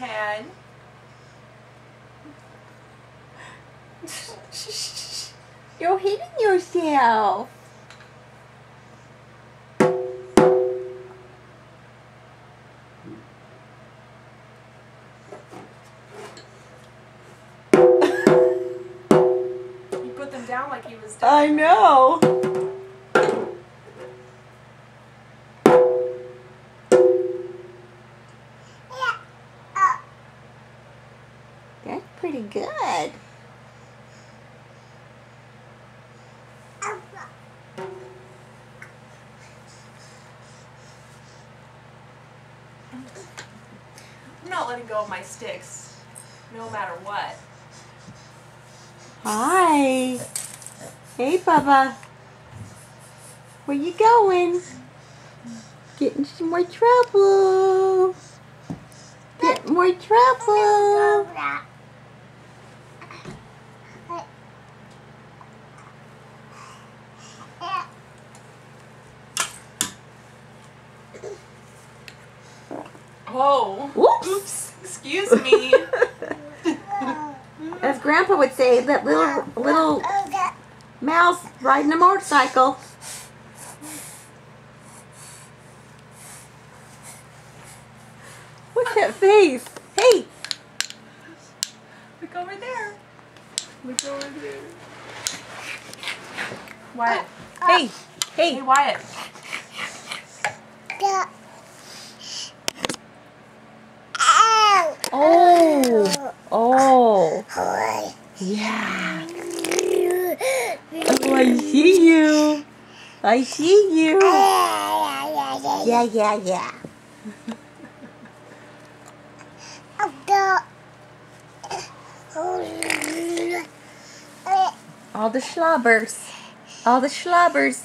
hand. You're hitting yourself. He put them down like he was done. I know. That's pretty good. I'm not letting go of my sticks, no matter what. Hi. Hey, Bubba. Where you going? Getting some more trouble. Getting more trouble. Oh. Whoops. Oops. Excuse me. As Grandpa would say, that little mouse riding a motorcycle. What's that face? Hey! Look over there. Look over there. Wyatt. Hey! Hey, Hey! Wyatt. Oh! Oh! Yeah! Oh, I see you! I see you! Yeah, yeah, yeah. All the slobbers. All the slobbers.